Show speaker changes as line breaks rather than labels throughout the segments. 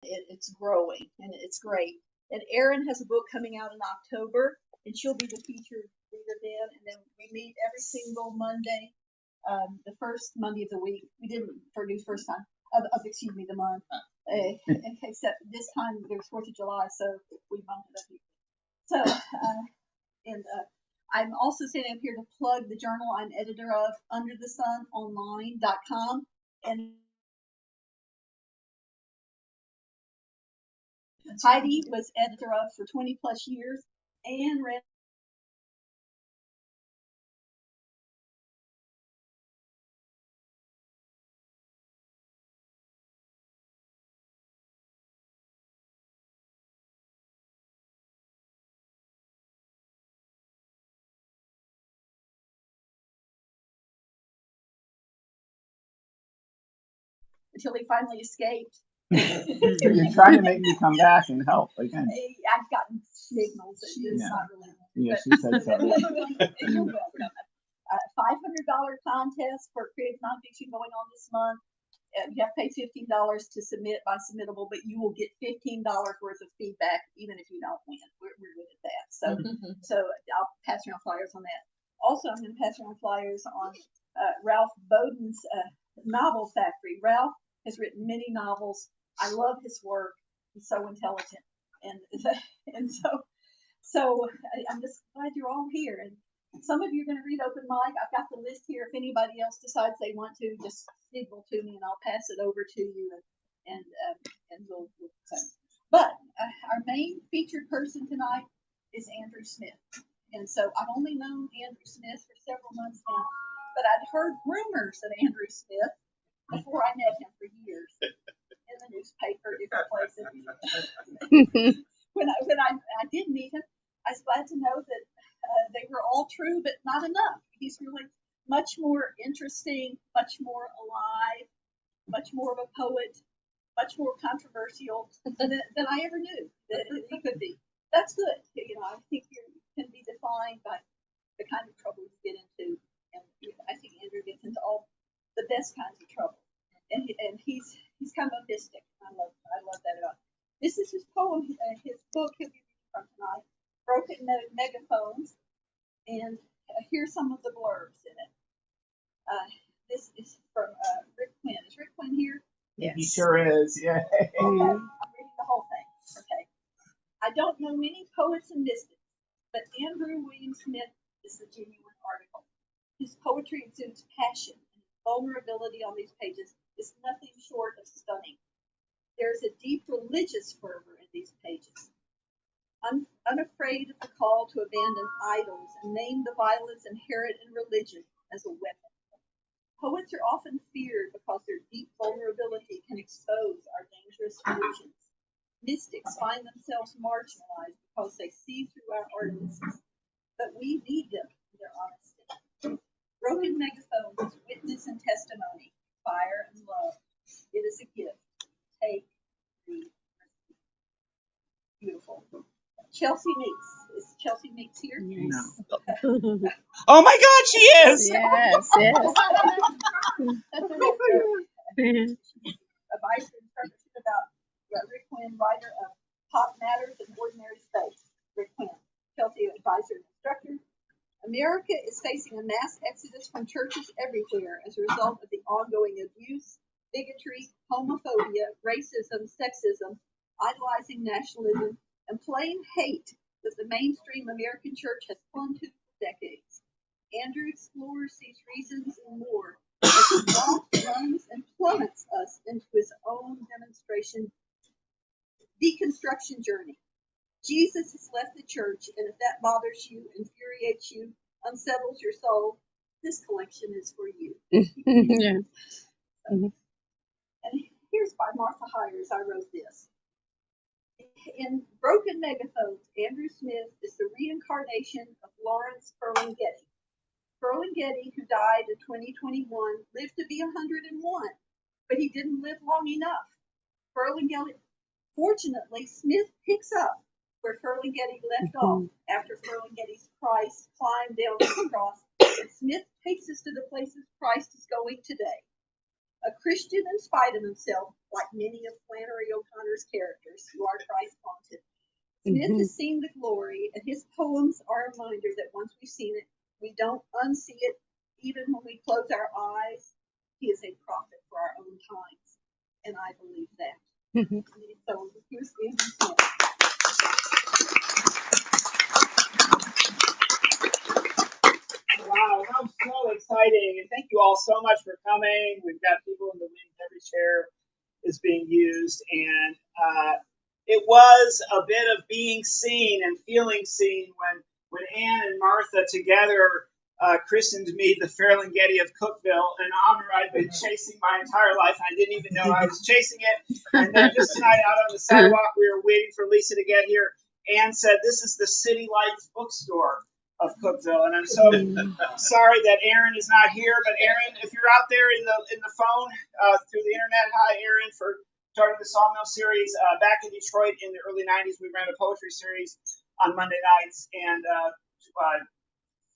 It's growing and it's great. And Erin has a book coming out in October, and she'll be the featured reader then. And then we meet every single Monday, the first Monday of the week. We didn't produce first time. Excuse me, the month. Except this time there's 4th of July, so we bumped it up. So, I'm also standing up here to plug the journal I'm editor of, UnderTheSunOnline.com, and Heidi was editor of for 20 plus years and read until he finally escaped.
So you're trying to make me come back and help again.
I've gotten signals that it's not really.
Yeah, she said so.
You're welcome. $500 contest for creative nonfiction going on this month. You have to pay $15 to submit by submittable, but you will get $15 worth of feedback even if you don't win. We're good at that. So I'll pass around flyers on that. Also, I'm going to pass around flyers on Ralph Bowden's Novel Factory. Ralph has written many novels. I love his work. He's so intelligent, and so I'm just glad you're all here. And some of you are going to read open mic. I've got the list here. If anybody else decides they want to, just signal to me, and I'll pass it over to you. And we'll. But our main featured person tonight is Andrew Smith. And so I've only known Andrew Smith for several months now, but I'd heard rumors of Andrew Smith before I met him for years in the newspaper, different places. When I did meet him, I was glad to know that they were all true, but not enough. He's really much more interesting, much more alive, much more of a poet, much more controversial than I ever knew that he could be. That's good. I think you can be defined by the kind of trouble you get into, and I think Andrew gets into all the best kinds of trouble. And he's kind of a mystic. I love that about him. This is his poem, his book he'll be reading from tonight, Broken Megaphones, and here's some of the blurbs in it. This is from Rick Quinn. Is Rick Quinn here?
Yes. He sure is. Yeah.
Okay, I'm reading the whole thing. Okay. I don't know many poets and mystics, but Andrew William Smith is the genuine article. His poetry exudes passion, and his vulnerability on these pages is nothing short of stunning. There is a deep religious fervor in these pages. Unafraid of the call to abandon idols and name the violence inherent in religion as a weapon. Poets are often feared because their deep vulnerability can expose our dangerous illusions. Mystics find themselves marginalized because they see through our artifices, but we need them in their honesty. Broken Megaphones is witness and testimony, fire and love. It is a gift. Take, read, receive. Beautiful. Chelsea Meeks. Is Chelsea Meeks here?
No.
Oh my God, she is!
Yes, yes.
Advice and instruction about Rick Quinn, writer of Pop Matters and Ordinary Space. Rick Quinn. Chelsea, advisor and instructor. America is facing a mass exodus from churches everywhere as a result of the ongoing abuse, bigotry, homophobia, racism, sexism, idolizing nationalism, and plain hate that the mainstream American church has clung to for decades. Andrew explores these reasons and more as he walks, runs, and plummets us into his own deconstruction journey. Jesus has left the church, and if that bothers you, infuriates you, unsettles your soul, this collection is for you.
Yeah.
And here's by Martha Hires. I wrote this. In Broken Megaphones, Andrew Smith is the reincarnation of Lawrence Ferlinghetti. Ferlinghetti, who died in 2021, lived to be 101, but he didn't live long enough. Fortunately, Smith picks up where Ferlinghetti left off after Ferlinghetti's Christ climbed down to the cross, and Smith takes us to the places Christ is going today. A Christian in spite of himself, like many of Flannery O'Connor's characters who are Christ haunted. Smith has seen the glory, and his poems are a reminder that once we've seen it, we don't unsee it, even when we close our eyes. He is a prophet for our own times, and I believe that. So here's Andrew Smith.
Wow, that was so exciting. And thank you all so much for coming. We've got people in the wings. Every chair is being used. And it was a bit of being seen and feeling seen when Ann and Martha together christened me the Ferlinghetti of Cookville, an honor I've been chasing my entire life. I didn't even know I was chasing it. And then just tonight out on the sidewalk, we were waiting for Lisa to get here. Ann said, "This is the City Lights bookstore of Cookville," and I'm so sorry that Aaron is not here. But Aaron, if you're out there in the phone through the internet, hi Aaron for starting the Sawmill series. Back in Detroit in the early '90s, we ran a poetry series on Monday nights, and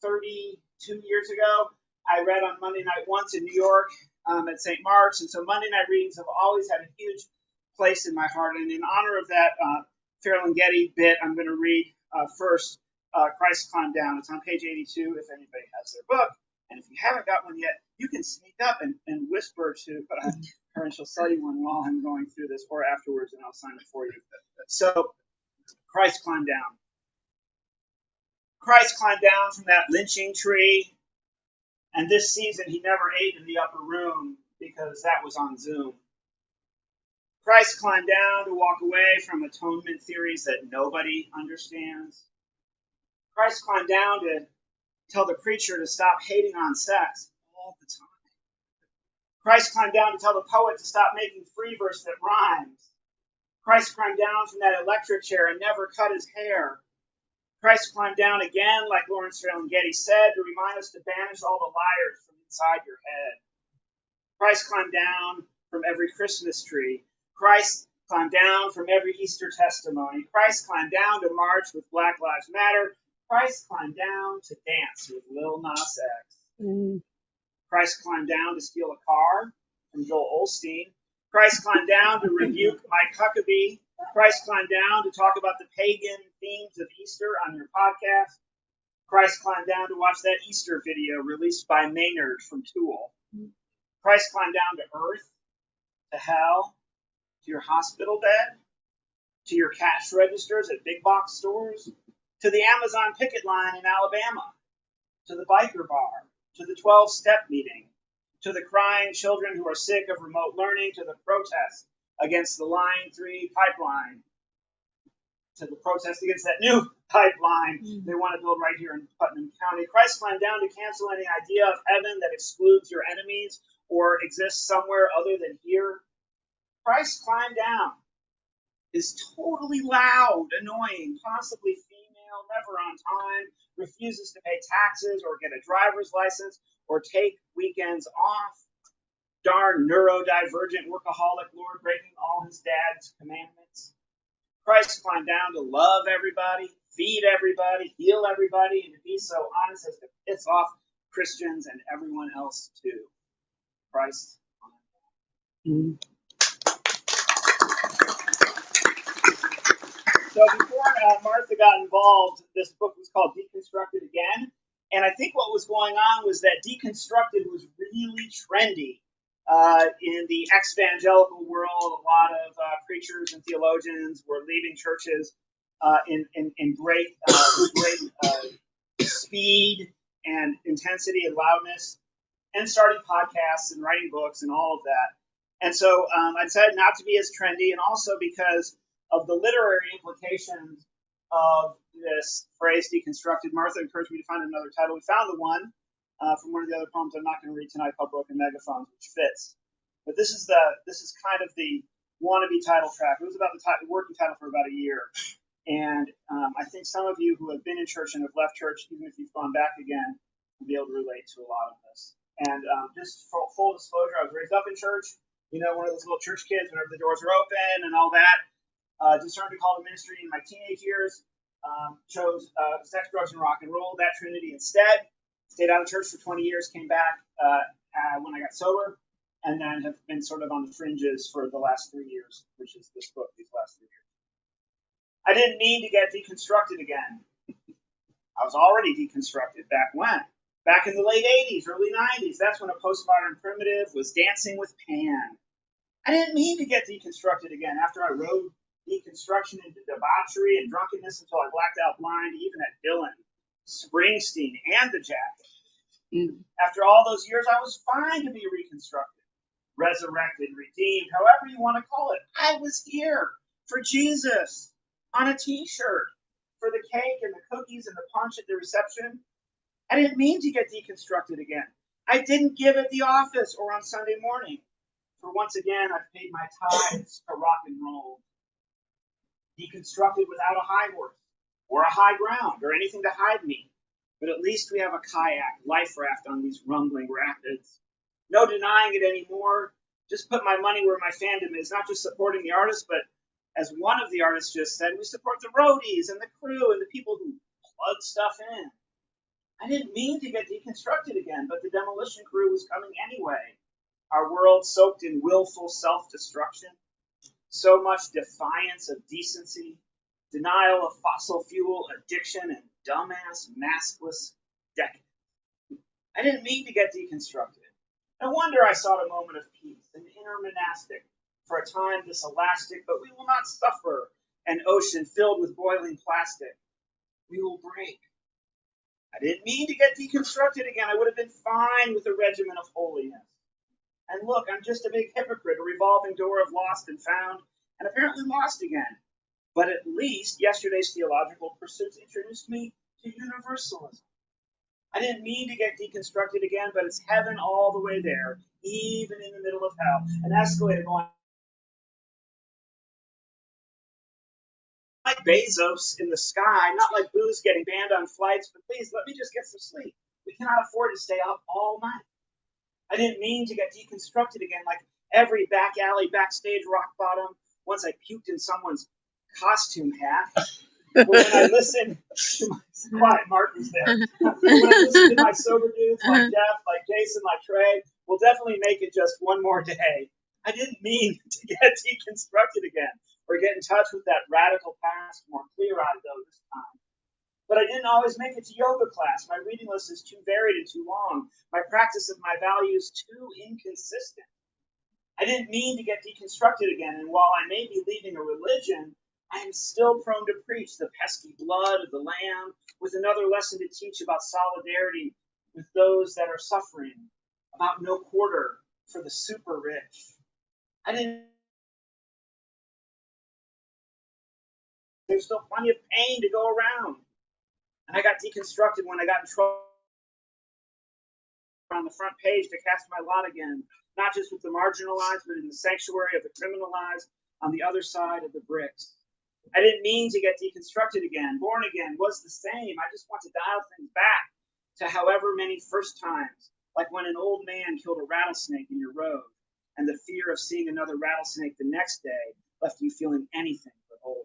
32 years ago, I read on Monday night once in New York at St. Mark's, and so Monday night readings have always had a huge place in my heart. And in honor of that Ferlinghetti bit, I'm going to read first. Christ Climbed Down. It's on page 82 if anybody has their book. And if you haven't got one yet, you can sneak up and whisper to her, and she'll sell you one while I'm going through this or afterwards, and I'll sign it for you. So, Christ climbed down. Christ climbed down from that lynching tree, and this season he never ate in the upper room because that was on Zoom. Christ climbed down to walk away from atonement theories that nobody understands. Christ climbed down to tell the preacher to stop hating on sex all the time. Christ climbed down to tell the poet to stop making free verse that rhymes. Christ climbed down from that electric chair and never cut his hair. Christ climbed down again, like Lawrence Ferlinghetti said, to remind us to banish all the liars from inside your head. Christ climbed down from every Christmas tree. Christ climbed down from every Easter testimony. Christ climbed down to march with Black Lives Matter. Christ climbed down to dance with Lil Nas X. Christ climbed down to steal a car from Joel Osteen. Christ climbed down to rebuke Mike Huckabee. Christ climbed down to talk about the pagan themes of Easter on your podcast. Christ climbed down to watch that Easter video released by Maynard from Tool. Christ climbed down to earth, to hell, to your hospital bed, to your cash registers at big box stores, to the Amazon picket line in Alabama, to the biker bar, to the 12-step meeting, to the crying children who are sick of remote learning, to the protest against the Line 3 pipeline, to the protest against that new pipeline they want to build right here in Putnam County. Christ climbed down to cancel any idea of heaven that excludes your enemies or exists somewhere other than here. Christ climbed down is totally loud, annoying, possibly female, never on time, refuses to pay taxes or get a driver's license or take weekends off. Darn neurodivergent workaholic Lord breaking all his dad's commandments. Christ climbed down to love everybody, feed everybody, heal everybody, and to be so honest as to piss off Christians and everyone else too. Christ climbed down. So before Martha got involved, this book was called Deconstructed Again. And I think what was going on was that Deconstructed was really trendy in the ex-evangelical world. A lot of preachers and theologians were leaving churches in great speed and intensity and loudness, and starting podcasts and writing books and all of that. And so I decided not to be as trendy, and also because of the literary implications of this phrase deconstructed. Martha encouraged me to find another title. We found the one from one of the other poems I'm not going to read tonight called Broken Megaphones, which fits. But this is kind of the wannabe title track. It was about the working title for about a year. And I think some of you who have been in church and have left church, even if you've gone back again, will be able to relate to a lot of this. And just for full disclosure, I was raised up in church. You know, one of those little church kids whenever the doors are open and all that. Discerned a call to ministry in my teenage years. Chose sex, drugs, and rock and roll, that trinity instead. Stayed out of church for 20 years, came back when I got sober, and then have been sort of on the fringes for the last 3 years, which is this book, these last 3 years. I didn't mean to get deconstructed again. I was already deconstructed back when? Back in the late 80s, early 90s. That's when a postmodern primitive was dancing with Pan. I didn't mean to get deconstructed again after I rode deconstruction into debauchery and drunkenness until I blacked out blind, even at Dylan, Springsteen, and the Jackets. After all those years, I was fine to be reconstructed, resurrected, redeemed, however you want to call it. I was here for Jesus on a t-shirt, for the cake and the cookies and the punch at the reception. I didn't mean to get deconstructed again. I didn't give at the office or on Sunday morning. For once again, I've paid my tithes to rock and roll. Deconstructed without a high horse or a high ground or anything to hide me. But at least we have a kayak life raft on these rumbling rapids. No denying it anymore. Just put my money where my fandom is, not just supporting the artist, but as one of the artists just said, we support the roadies and the crew and the people who plug stuff in. I didn't mean to get deconstructed again, but the demolition crew was coming anyway. Our world soaked in willful self-destruction, so much defiance of decency, denial of fossil fuel addiction, and dumbass, maskless decadence. I didn't mean to get deconstructed. No wonder I sought a moment of peace, an inner monastic, for a time this elastic, but we will not suffer an ocean filled with boiling plastic. We will break. I didn't mean to get deconstructed again. I would have been fine with a regimen of holiness. And look, I'm just a big hypocrite, a revolving door of lost and found, and apparently lost again. But at least yesterday's theological pursuits introduced me to universalism. I didn't mean to get deconstructed again, but it's heaven all the way there, even in the middle of hell. An escalator going like Bezos in the sky, not like booze getting banned on flights, but please let me just get some sleep. We cannot afford to stay up all night. I didn't mean to get deconstructed again, like every back alley, backstage rock bottom, once I puked in someone's costume hat. But when I listened to my quiet Mark was there. When I listened to my sober dudes like Jeff, like Jason, like Trey, we'll definitely make it just one more day. I didn't mean to get deconstructed again or get in touch with that radical past, more clear-eyed though this time. But I didn't always make it to yoga class. My reading list is too varied and too long. My practice of my values too inconsistent. I didn't mean to get deconstructed again, and while I may be leaving a religion, I am still prone to preach the pesky blood of the Lamb with another lesson to teach about solidarity with those that are suffering, about no quarter for the super rich. There's still plenty of pain to go around. And I got deconstructed when I got in trouble on the front page to cast my lot again, not just with the marginalized, but in the sanctuary of the criminalized on the other side of the bricks. I didn't mean to get deconstructed again. Born again was the same. I just want to dial things back to however many first times, like when an old man killed a rattlesnake in your road, and the fear of seeing another rattlesnake the next day left you feeling anything but old.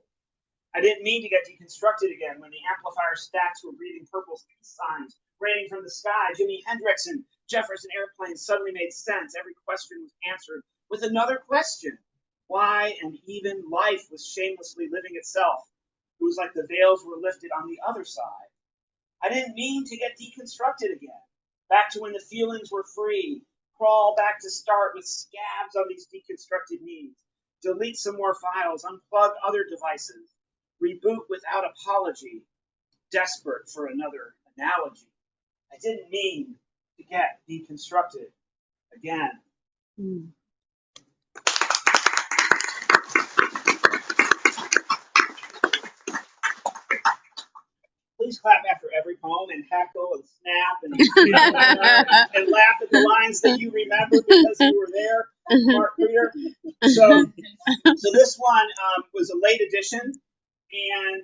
I didn't mean to get deconstructed again when the amplifier stacks were breathing purple peace signs raining from the sky. Jimi Hendrix and Jefferson Airplane suddenly made sense. Every question was answered with another question. Why and even life was shamelessly living itself. It was like the veils were lifted on the other side. I didn't mean to get deconstructed again. Back to when the feelings were free. Crawl back to start with scabs on these deconstructed knees. Delete some more files. Unplug other devices. Reboot without apology. Desperate for another analogy. I didn't mean to get deconstructed again. Please clap after every poem and heckle and snap and laugh at the lines that you remember because you were there, Mark Reader. So this one was a late edition, and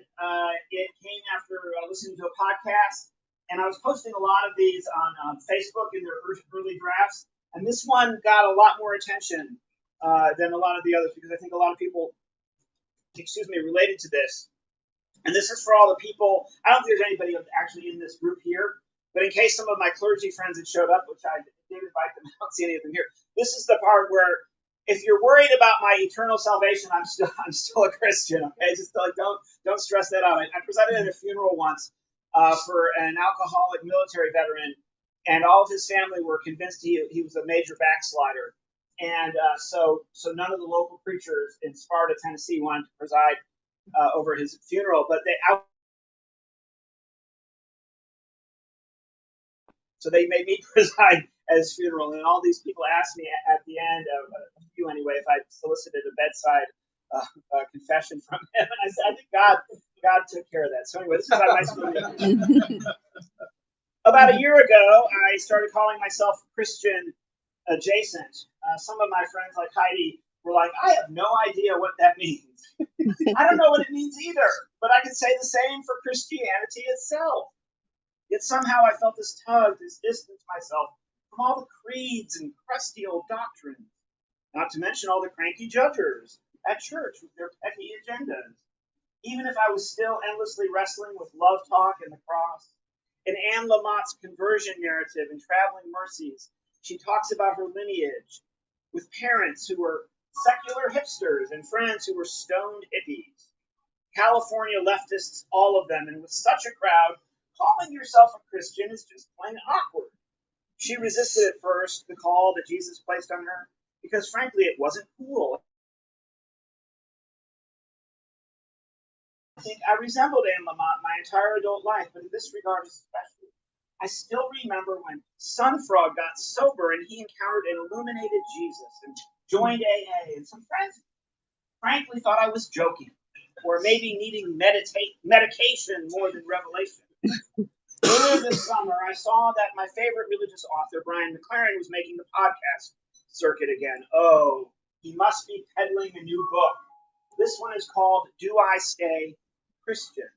it came after listening to a podcast. And I was posting a lot of these on Facebook in their early drafts, and this one got a lot more attention than a lot of the others because I think a lot of people, related to this. And this is for all the people. I don't think there's anybody actually in this group here, but in case some of my clergy friends had showed up, which I did invite them. I don't see any of them here. This is the part where, if you're worried about my eternal salvation, I'm still a Christian. Okay, just like don't stress that out. I presided at a funeral once for an alcoholic military veteran, and all of his family were convinced he was a major backslider, and so none of the local preachers in Sparta, Tennessee, wanted to preside over his funeral, but so they made me preside at his funeral, and all these people asked me at the end, a few anyway, if I solicited a bedside confession from him, and I said, I think God took care of that. So anyway, this is how nice of you. About a year ago, I started calling myself Christian adjacent. Some of my friends, like Heidi, were like, I have no idea what that means. I don't know what it means either, but I can say the same for Christianity itself. Yet somehow I felt this tug to distance myself from all the creeds and crusty old doctrines, not to mention all the cranky judgers at church with their petty agendas. Even if I was still endlessly wrestling with love talk and the cross, in Anne Lamott's conversion narrative in Traveling Mercies, she talks about her lineage with parents who were secular hipsters and friends who were stoned hippies. California leftists, all of them, and with such a crowd, calling yourself a Christian is just plain awkward. She resisted at first the call that Jesus placed on her because, frankly, it wasn't cool. I think I resembled Anne Lamott my entire adult life, but in this regard especially. I still remember when Sunfrog got sober and he encountered an illuminated Jesus and joined AA, and some friends frankly thought I was joking, or maybe needing medication more than revelation. Earlier this summer, I saw that my favorite religious author, Brian McLaren, was making the podcast circuit again. Oh, he must be peddling a new book. This one is called Do I Stay Christian?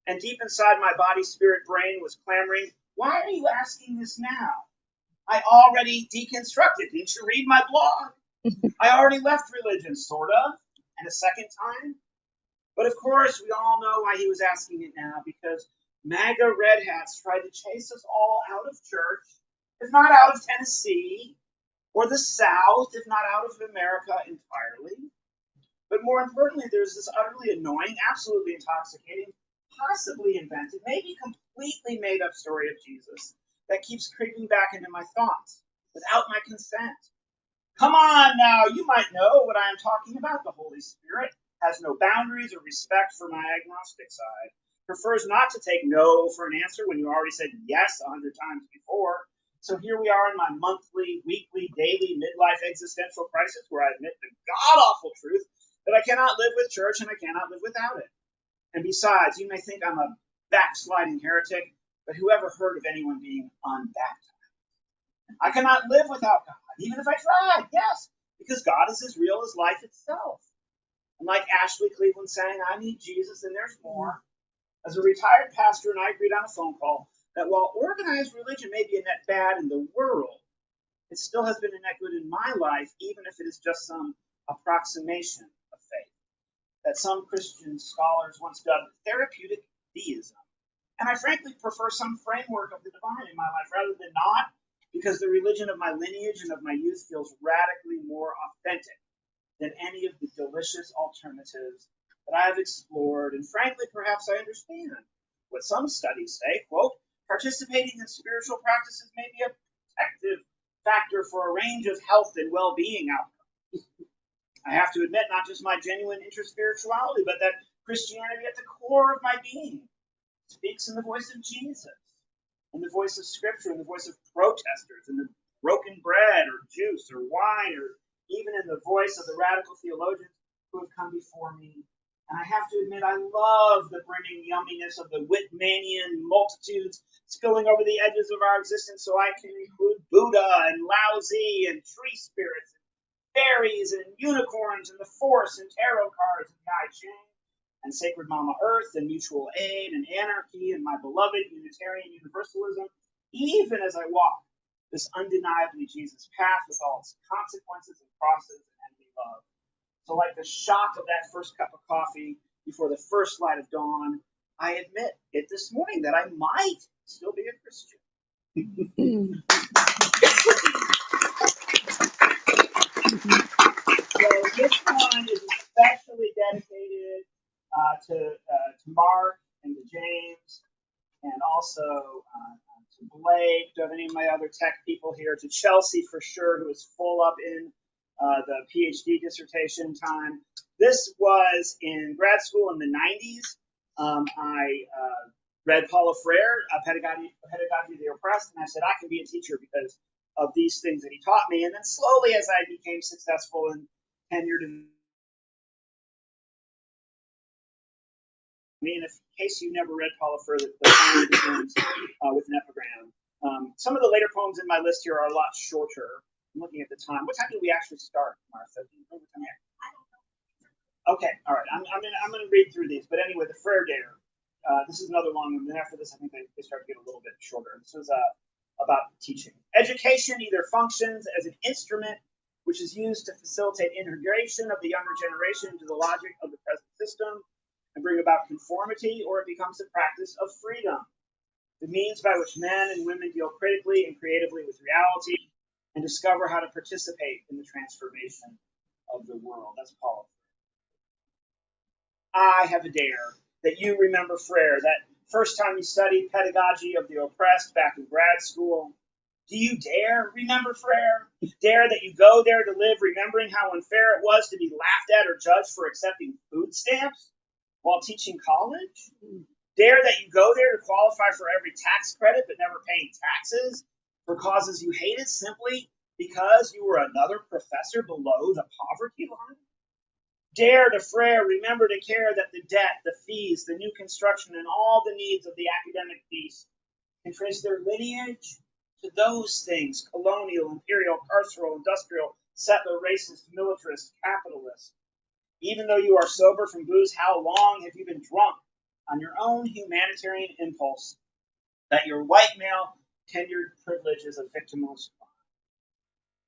And deep inside my body, spirit, brain was clamoring, why are you asking this now? I already deconstructed. Didn't you read my blog? I already left religion, sort of, and a second time. But of course, we all know why he was asking it now, because MAGA red hats tried to chase us all out of church, if not out of Tennessee, or the South, if not out of America entirely. But more importantly, there's this utterly annoying, absolutely intoxicating, possibly invented, maybe completely made up story of Jesus that keeps creeping back into my thoughts without my consent. Come on now, you might know what I am talking about. The Holy Spirit has no boundaries or respect for my agnostic side, prefers not to take no for an answer when you already said yes 100 times before. So here we are in my monthly, weekly, daily, midlife existential crisis where I admit the god-awful truth that I cannot live with church and I cannot live without it. And besides, you may think I'm a backsliding heretic, but who ever heard of anyone being unbaptized? I cannot live without God, even if I tried, yes, because God is as real as life itself. And like Ashley Cleveland saying, I need Jesus and there's more. As a retired pastor, and I agreed on a phone call that while organized religion may be a net bad in the world, it still has been a net good in my life, even if it is just some approximation of faith that some Christian scholars once dubbed therapeutic deism. And I frankly prefer some framework of the divine in my life rather than not, because the religion of my lineage and of my youth feels radically more authentic than any of the delicious alternatives that I have explored. And frankly, perhaps I understand what some studies say, quote, participating in spiritual practices may be a protective factor for a range of health and well-being outcomes. I have to admit, not just my genuine interest in spirituality, but that Christianity at the core of my being speaks in the voice of Jesus, in the voice of Scripture, in the voice of protesters, in the broken bread or juice or wine, or even in the voice of the radical theologians who have come before me. And I have to admit, I love the brimming yumminess of the Whitmanian multitudes spilling over the edges of our existence, so I can include Buddha and Lao Tzu and tree spirits, fairies and unicorns and the Force and tarot cards and the I Ching and sacred Mama Earth and mutual aid and anarchy and my beloved Unitarian Universalism, even as I walk this undeniably Jesus path with all its consequences and crosses and enemy love. So like the shock of that first cup of coffee before the first light of dawn, I admit it this morning that I might still be a Christian. So this one is especially dedicated to Mark and to James, and also to Blake. Do I have any of my other tech people here? To Chelsea for sure, who is full up in the PhD dissertation time. This was in grad school in the 90s. I read Paulo Freire, Pedagogy of the Oppressed, and I said, I can be a teacher because of these things that he taught me. And then slowly, as I became successful and tenured in in case you never read Paulo Freire, the poem begins with an epigram. Some of the later poems in my list here are a lot shorter. I'm looking at the time. What time did we actually start, Martha? Do you know what time? Okay, all right. I'm gonna read through these. But anyway, the Freire Dare. This is another long one. Then after this, I think they start to get a little bit shorter. This was about teaching. Education either functions as an instrument which is used to facilitate integration of the younger generation into the logic of the present system and bring about conformity, or it becomes a practice of freedom, the means by which men and women deal critically and creatively with reality and discover how to participate in the transformation of the world. That's Paulo. I have a dare that you remember Freire, that first time you studied Pedagogy of the Oppressed back in grad school. Do you dare remember Freire? Dare that you go there to live remembering how unfair it was to be laughed at or judged for accepting food stamps while teaching college? Dare that you go there to qualify for every tax credit but never paying taxes for causes you hated simply because you were another professor below the poverty line? Dare to Freire remember to care that the debt, the fees, the new construction, and all the needs of the academic piece can trace their lineage to those things: colonial, imperial, carceral, industrial, settler, racist, militarist, capitalist. Even though you are sober from booze, how long have you been drunk on your own humanitarian impulse that your white male tenured privilege is a victimless crime?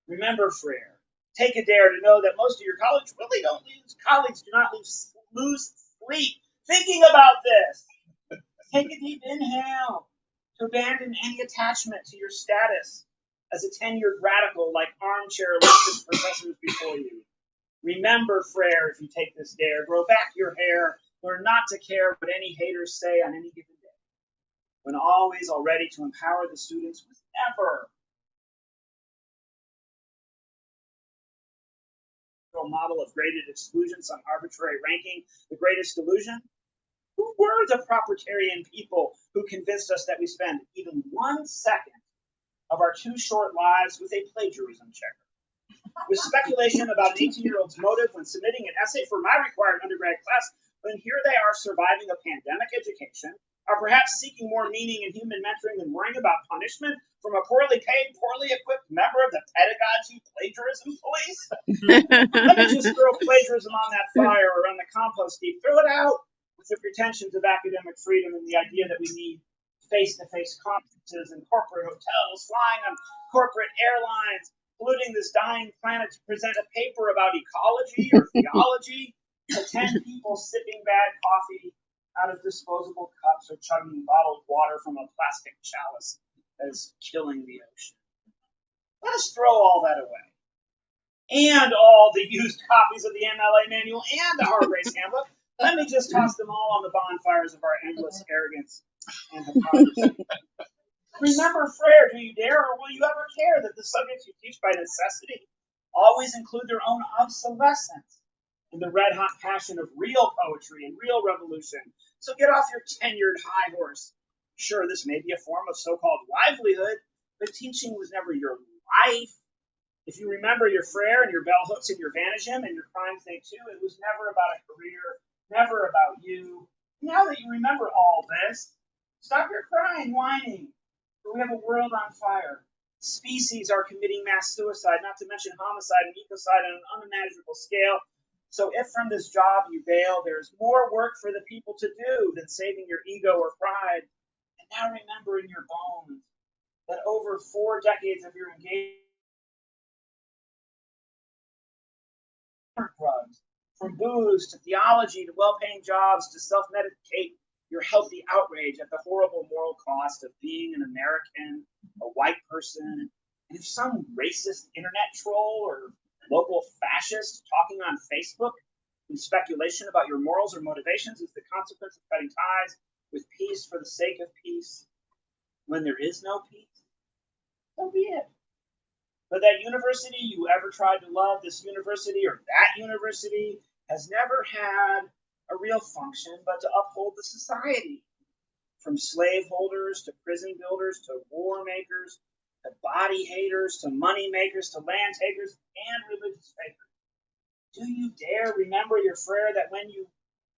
Remember, Freire, take a dare to know that most of your colleagues really don't colleagues do not lose sleep thinking about this. Take a deep inhale to abandon any attachment to your status as a tenured radical like armchair leftist professors before you. Remember, Freire, if you take this dare, grow back your hair, learn not to care what any haters say on any given day, when always already to empower the students with never model of graded exclusion, some arbitrary ranking, the greatest delusion. Who were the propertarian people who convinced us that we spend even 1 second of our too short lives with a plagiarism checker? With speculation about an 18-year-old's motive when submitting an essay for my required undergrad class, when here they are surviving a pandemic education, are perhaps seeking more meaning in human mentoring than worrying about punishment from a poorly paid, poorly equipped member of the pedagogy plagiarism police? Let me just throw plagiarism on that fire or on the compost heap. Throw it out with the pretensions of academic freedom and the idea that we need face-to-face conferences in corporate hotels, flying on corporate airlines, polluting this dying planet to present a paper about ecology or theology to 10 people sipping bad coffee out of disposable cups or chugging bottled water from a plastic chalice that is killing the ocean. Let us throw all that away. And all the used copies of the MLA manual and the hard race handbook. Let me just toss them all on the bonfires of our endless arrogance and hypocrisy. Remember, Freire, do you dare or will you ever care that the subjects you teach by necessity always include their own obsolescence in the red-hot passion of real poetry and real revolution? So get off your tenured high horse. Sure, this may be a form of so-called livelihood, but teaching was never your life. If you remember your Freire and your bell hooks and your Vanishim and your crime thing too, it was never about a career, never about you. Now that you remember all this, stop your crying, whining. For we have a world on fire. Species are committing mass suicide, not to mention homicide and ecocide on an unimaginable scale. So if from this job you bail, there's more work for the people to do than saving your ego or pride. And now remember in your bones that over 4 decades of your engagement drugs, from booze to theology to well-paying jobs to self-medicate your healthy outrage at the horrible moral cost of being an American, a white person. And if some racist internet troll or local fascist talking on Facebook and speculation about your morals or motivations is the consequence of cutting ties with peace for the sake of peace when there is no peace, so be it. But that university you ever tried to love, this university or that university, has never had a real function but to uphold the society. From slaveholders to prison builders to war makers to body haters to money makers to land takers and religious fakers. Do you dare remember your prayer that when you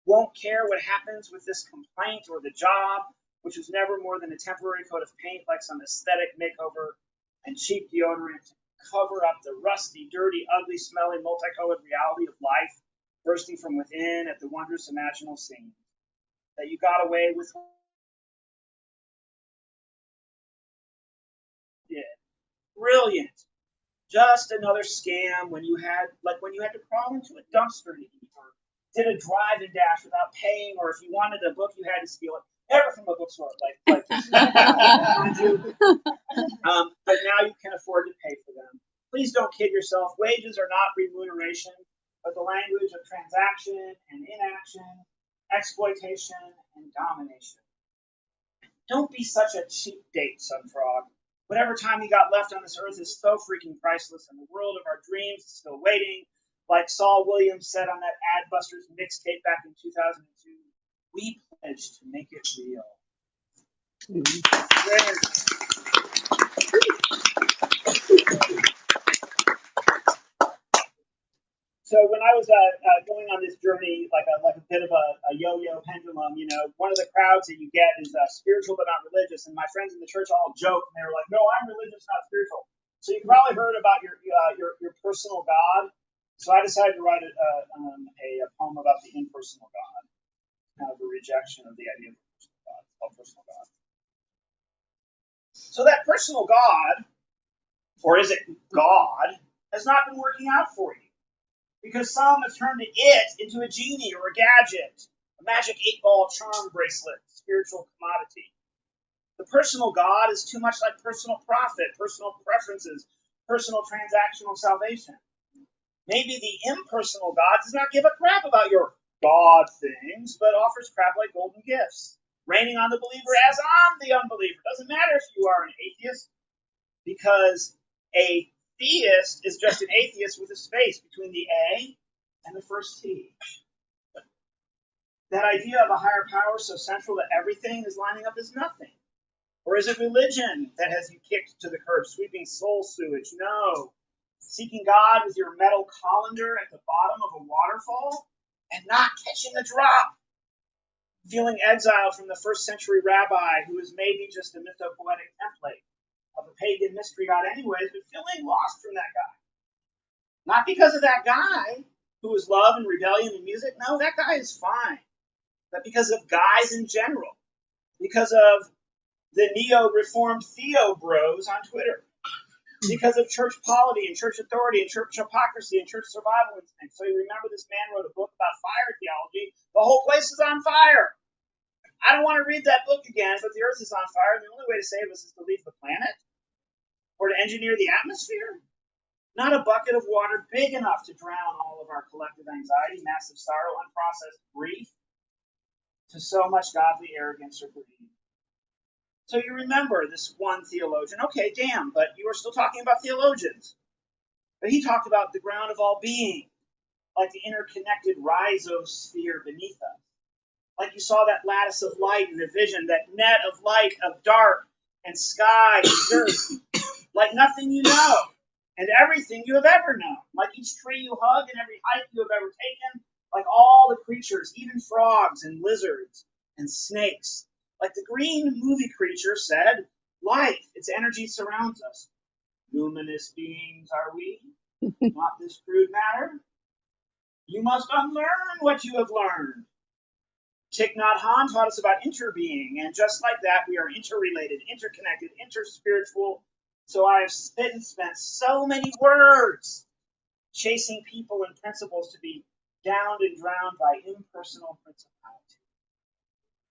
won't care what happens with this complaint or the job, which was never more than a temporary coat of paint like some aesthetic makeover and cheap deodorant to cover up the rusty, dirty, ugly, smelly, multicolored reality of life bursting from within at the wondrous imaginal scene? That you got away with did. Brilliant. Just another scam when you had to crawl into a dumpster to eat, or did a drive and dash without paying, or if you wanted a book, you had to steal it. Never from a bookstore, like this. But now you can afford to pay for them. Please don't kid yourself. Wages are not remuneration, but the language of transaction and inaction, exploitation and domination. Don't be such a cheap date, Sunfrog. Whatever time you got left on this earth is so freaking priceless, and the world of our dreams is still waiting. Like Saul Williams said on that Adbusters mixtape back in 2002, we pledge to make it real. So when I was going on this journey, like a bit of a yo-yo pendulum, one of the crowds that you get is spiritual but not religious. And my friends in the church all joke, and they were like, "No, I'm religious, not spiritual." So you've probably heard about your personal God. So I decided to write a poem about the impersonal God, kind of a rejection of the idea of personal God. It's called Personal God. So that personal God, or is it God, has not been working out for you. Because some have turned it into a genie or a gadget, a magic 8-ball charm bracelet, spiritual commodity. The personal God is too much like personal profit, personal preferences, personal transactional salvation. Maybe the impersonal God does not give a crap about your God things, but offers crap like golden gifts, raining on the believer as on the unbeliever. Doesn't matter if you are an atheist, because a theist is just an atheist with a space between the A and the first T. That idea of a higher power so central that everything is lining up is nothing. Or is it religion that has you kicked to the curb, sweeping soul sewage? No. Seeking God with your metal colander at the bottom of a waterfall and not catching a drop. Feeling exiled from the first century rabbi who is maybe just a mythopoetic template of a pagan mystery god anyways, but feeling lost from that guy. Not because of that guy who is love and rebellion and music. No, that guy is fine. But because of guys in general. Because of the neo-reformed Theo bros on Twitter. Because of church polity and church authority and church hypocrisy and church survival instinct. So you remember this man wrote a book about fire theology. The whole place is on fire. I don't want to read that book again, but the earth is on fire. And the only way to save us is to leave the planet. Or to engineer the atmosphere? Not a bucket of water big enough to drown all of our collective anxiety, massive sorrow, unprocessed grief, to so much godly arrogance or greed. So you remember this one theologian. Okay, damn, but you are still talking about theologians. But he talked about the ground of all being, like the interconnected rhizosphere beneath us. Like you saw that lattice of light in a vision, that net of light, of dark and sky and dirt. Like nothing you know, and everything you have ever known. Like each tree you hug and every hike you have ever taken. Like all the creatures, even frogs and lizards and snakes. Like the green movie creature said, life, its energy surrounds us. Luminous beings are we, not this crude matter. You must unlearn what you have learned. Thich Nhat Hanh taught us about interbeing, and just like that, we are interrelated, interconnected, interspiritual. So I have spent so many words chasing people and principles to be downed and drowned by impersonal principality.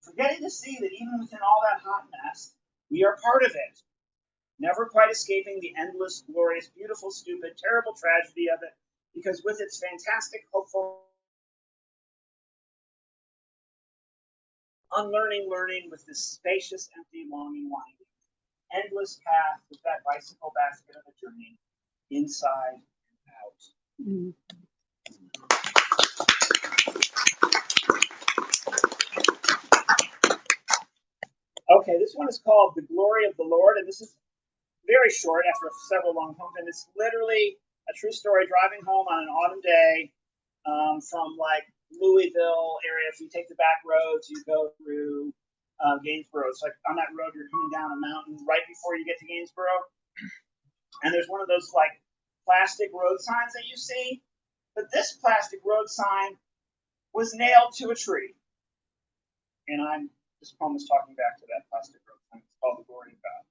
Forgetting to see that even within all that hot mess, we are part of it. Never quite escaping the endless, glorious, beautiful, stupid, terrible tragedy of it, because with its fantastic, hopeful, unlearning, learning with this spacious, empty, longing, winding, endless path with that bicycle basket of a journey, inside and out.
Mm.
Okay, this one is called The Glory of the Lord, and this is very short after several long poems, and it's literally a true story driving home on an autumn day from like Louisville area. If you take the back roads, you go through Gainesboro. It's like on that road, you're coming down a mountain right before you get to Gainesboro, and there's one of those like plastic road signs that you see, but this plastic road sign was nailed to a tree, and this poem is talking back to that plastic road sign. It's called The Glory of God.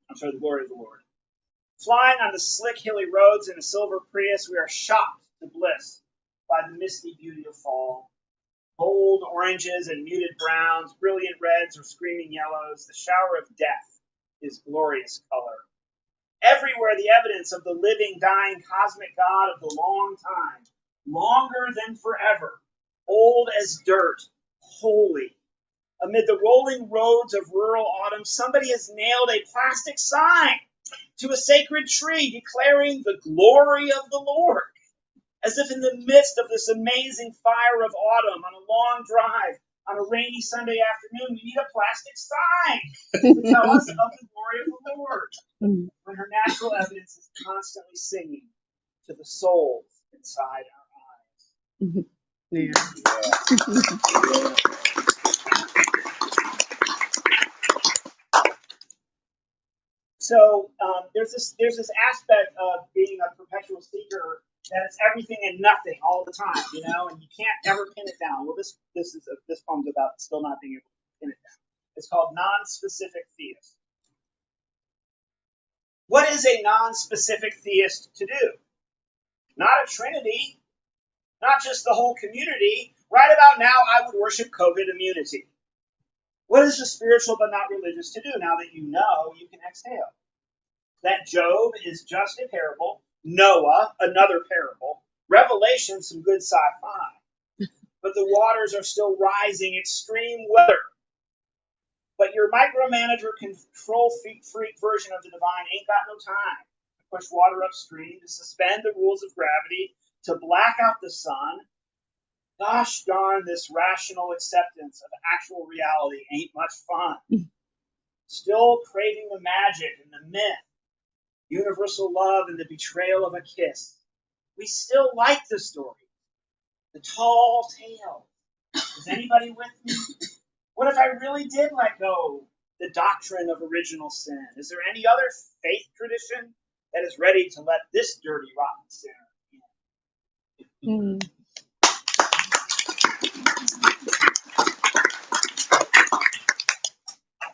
I'm sorry, The Glory of the Lord. Flying on the slick, hilly roads in a silver Prius, we are shocked to bliss by the misty beauty of fall. Bold oranges and muted browns, brilliant reds or screaming yellows, the shower of death is glorious color. Everywhere the evidence of the living, dying, cosmic God of the long time, longer than forever, old as dirt, holy. Amid the rolling roads of rural autumn, somebody has nailed a plastic sign to a sacred tree declaring the glory of the Lord. As if in the midst of this amazing fire of autumn on a long drive on a rainy Sunday afternoon, we need a plastic sign to tell us of the glory of the Lord, when her natural evidence is constantly singing to the souls inside our eyes.
Yeah.
So there's this aspect of being a perpetual seeker that it's everything and nothing all the time, and you can't ever pin it down. Well, this poem's about still not being able to pin it down. It's called non-specific theist. What is a non-specific theist to do? Not a trinity, not just the whole community. Right about now, I would worship COVID immunity. What is the spiritual but not religious to do? Now that you know, you can exhale. That Job is just a parable, Noah, another parable, Revelation, some good sci-fi. But the waters are still rising, extreme weather. But your micromanager, control freak version of the divine ain't got no time to push water upstream, to suspend the rules of gravity, to black out the sun. Gosh darn, this rational acceptance of actual reality ain't much fun. Still craving the magic and the myth, universal love and the betrayal of a kiss. We still like the story, the tall tale. Is anybody with me? What if I really did let go the doctrine of original sin? Is there any other faith tradition that is ready to let this dirty, rotten sinner in?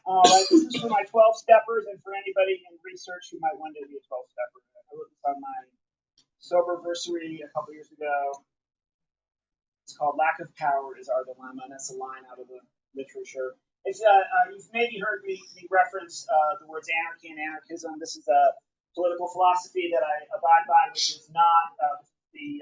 All right, this is for my 12-steppers and for anybody in research who might one day be a 12-stepper. I wrote this on my soberversary a couple years ago. It's called "Lack of Power is Our Dilemma," and that's a line out of the literature. You've maybe heard me reference the words anarchy and anarchism. This is a political philosophy that I abide by, which is not the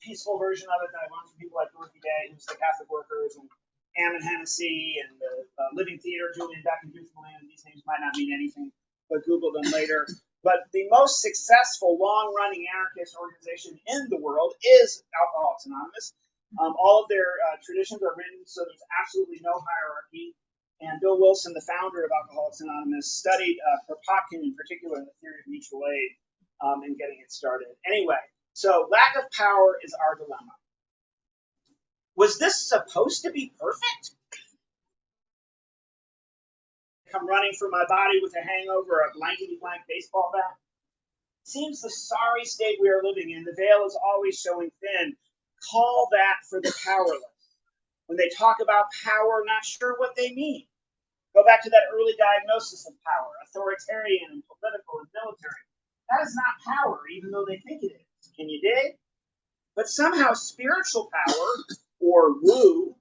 peaceful version of it that I learned from people like Dorothy Day, who's the Catholic Workers, and Ammon Hennessy, and the Living Theater, Julian Beck, and Ruth Milan. These names might not mean anything, but Google them later. But the most successful, long-running anarchist organization in the world is Alcoholics Anonymous. All of their traditions are written so there's absolutely no hierarchy. And Bill Wilson, the founder of Alcoholics Anonymous, studied Kropotkin in particular in the theory of mutual aid and getting it started. Anyway, so lack of power is our dilemma. Was this supposed to be perfect? Come running for my body with a hangover, a blankety-blank baseball bat? Seems the sorry state we are living in. The veil is always showing thin. Call that for the powerless. When they talk about power, not sure what they mean. Go back to that early diagnosis of power, authoritarian and political and military. That is not power, even though they think it is. Can you dig? But somehow spiritual power, or woo,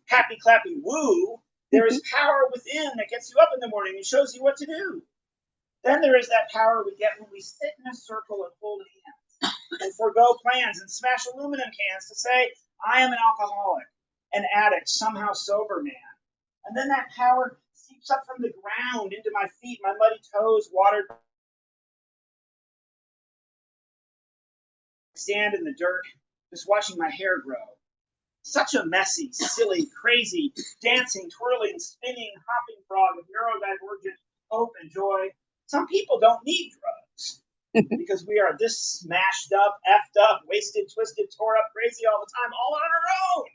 happy clappy woo, there is power within that gets you up in the morning and shows you what to do. Then there is that power we get when we sit in a circle and hold hands. and forego plans and smash aluminum cans to say, I am an alcoholic, an addict, somehow sober man. And then that power seeps up from the ground into my feet, my muddy toes watered. Stand in the dirt, just watching my hair grow. Such a messy, silly, crazy, dancing, twirling, spinning, hopping frog of neurodivergent hope and joy. Some people don't need drugs because we are this smashed up, effed up, wasted, twisted, tore up, crazy all the time, all on our own.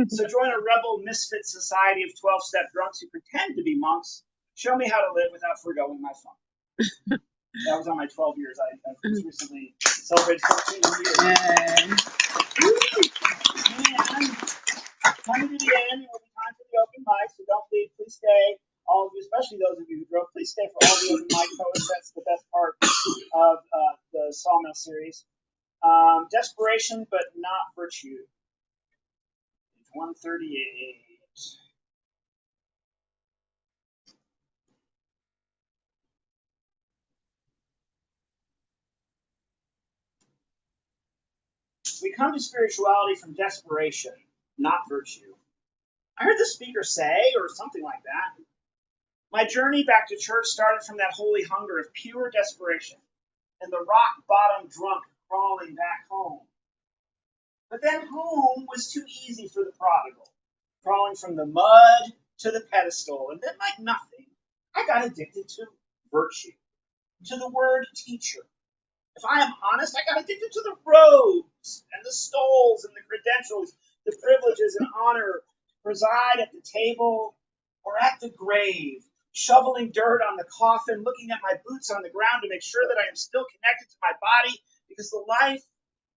So join a rebel misfit society of 12-step drunks who pretend to be monks. Show me how to live without foregoing my fun. That was on my 12 years. I just recently celebrated 14 years. And coming to the end, it will be time for the open mic, so don't leave. Please stay. All of you, especially those of you who drove, please stay for all the open mic poets. That's the best part of the Sawmill series. Desperation, but not virtue. Page 138. We come to spirituality from desperation, not virtue. I heard the speaker say, or something like that. My journey back to church started from that holy hunger of pure desperation and the rock-bottom drunk crawling back home. But then home was too easy for the prodigal, crawling from the mud to the pedestal. And then, like nothing, I got addicted to virtue, to the word teacher. If I am honest, I got addicted to the robes and the stoles and the credentials, the privileges and honor to preside at the table or at the grave, shoveling dirt on the coffin, looking at my boots on the ground to make sure that I am still connected to my body, because the life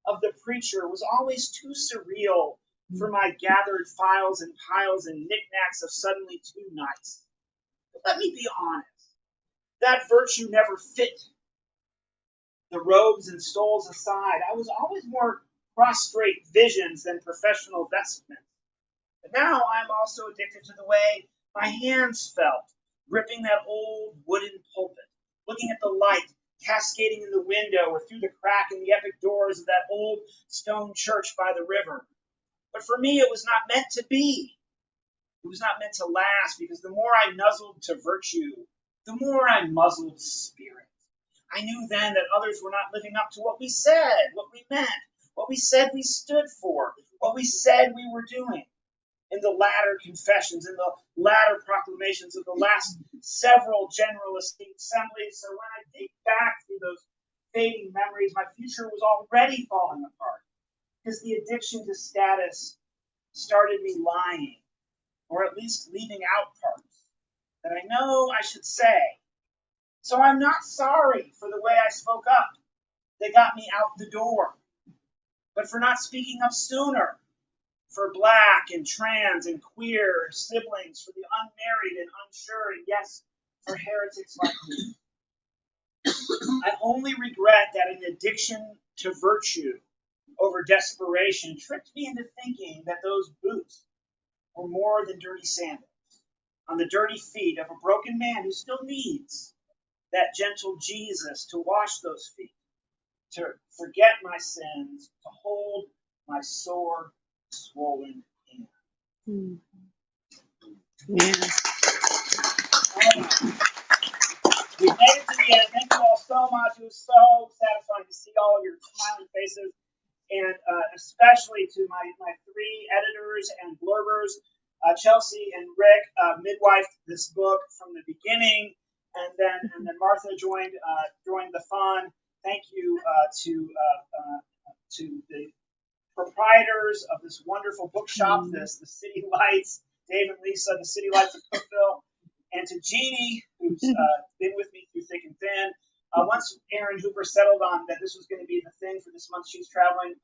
of the preacher was always too surreal for my gathered files and piles and knickknacks of suddenly too nice. But let me be honest, that virtue never fit. The robes and stoles aside, I was always more prostrate visions than professional vestments. But now I'm also addicted to the way my hands felt, gripping that old wooden pulpit, looking at the light cascading in the window or through the crack in the epic doors of that old stone church by the river. But for me, it was not meant to be. It was not meant to last, because the more I nuzzled to virtue, the more I muzzled spirit. I knew then that others were not living up to what we said, what we meant, what we said we stood for, what we said we were doing. In the latter confessions, in the latter proclamations of the last several General Assemblies. So when I think back through those fading memories, my future was already falling apart, because the addiction to status started me lying, or at least leaving out parts that I know I should say. So I'm not sorry for the way I spoke up. They got me out the door. But for not speaking up sooner, for Black and trans and queer siblings, for the unmarried and unsure, and yes, for heretics like me. I only regret that an addiction to virtue over desperation tricked me into thinking that those boots were more than dirty sandals on the dirty feet of a broken man who still needs that gentle Jesus to wash those feet, to forget my sins, to hold my sore, swollen hand.
Yeah.
We made it to the end. Thank you all so much. It was so satisfying to see all of your smiling faces, and especially to my three editors and blurbers, Chelsea and Rick, midwifed this book from the beginning, and then Martha joined the fun. Thank you to the proprietors of this wonderful bookshop, the City Lights, Dave and Lisa, the City Lights of Cookville, and to Jeannie, who's been with me through thick and thin. Once Erin Hooper settled on that this was going to be the thing for this month, she's traveling.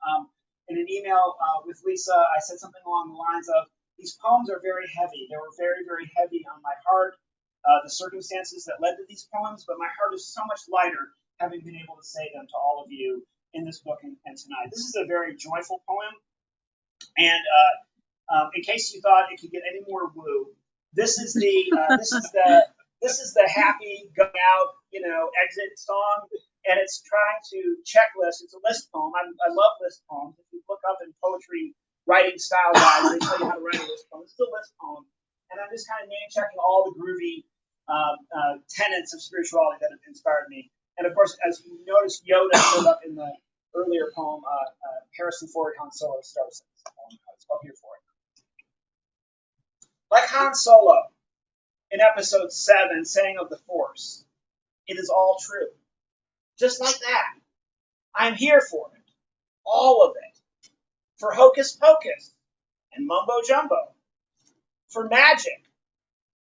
In an email with Lisa, I said something along the lines of, these poems are very heavy. They were very, very heavy on my heart, the circumstances that led to these poems, but my heart is so much lighter having been able to say them to all of you in this book and tonight. This is a very joyful poem, and in case you thought it could get any more woo, this is the happy going out, exit song, and it's trying to checklist. It's a list poem. I love list poems. If you look up in poetry writing style guides, they tell you how to write a list poem. It's still a list poem, and I'm just kind of name checking all the groovy tenets of spirituality that have inspired me. And of course, as you notice, Yoda showed up in the earlier poem, Harrison Ford, Han Solo, Star Wars. It's called Here for It. Like Han Solo in episode 7 saying of the Force, it is all true. Just like that. I'm here for it. All of it. For hocus pocus and mumbo jumbo. For magic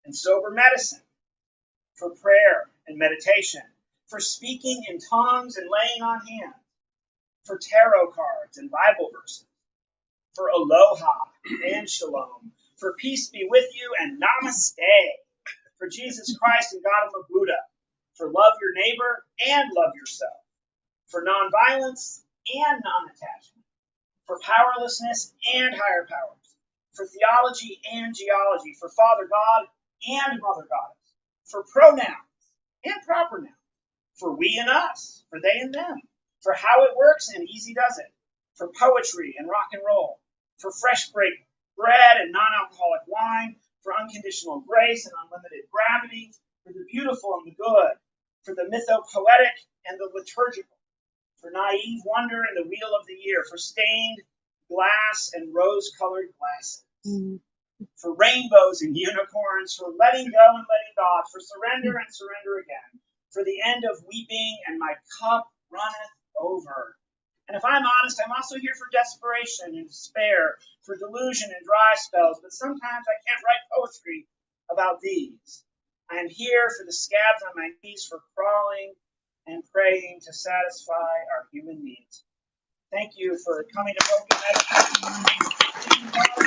and sober medicine. For prayer and meditation. For speaking in tongues and laying on hands. For tarot cards and Bible verses. For aloha and shalom. For peace be with you and namaste. For Jesus Christ and Gautama Buddha. For love your neighbor and love yourself. For nonviolence and non-attachment. For powerlessness and higher powers. For theology and geology. For Father God and Mother Goddess. For pronouns and proper nouns. For we and us. For they and them. For how it works and easy does it. For poetry and rock and roll. For fresh bread and non-alcoholic wine. For unconditional grace and unlimited gravity. For the beautiful and the good. For the mythopoetic and the liturgical. For naive wonder and the wheel of the year. For stained glass and rose-colored glasses. For rainbows and unicorns. For letting go and letting God. For surrender and surrender again. For the end of weeping and my cup runneth over. And if I'm honest, I'm also here for desperation and despair, for delusion and dry spells, but sometimes I can't write poetry about these. I am here for the scabs on my knees, for crawling and praying to satisfy our human needs. Thank you for coming to Broken Megaphones.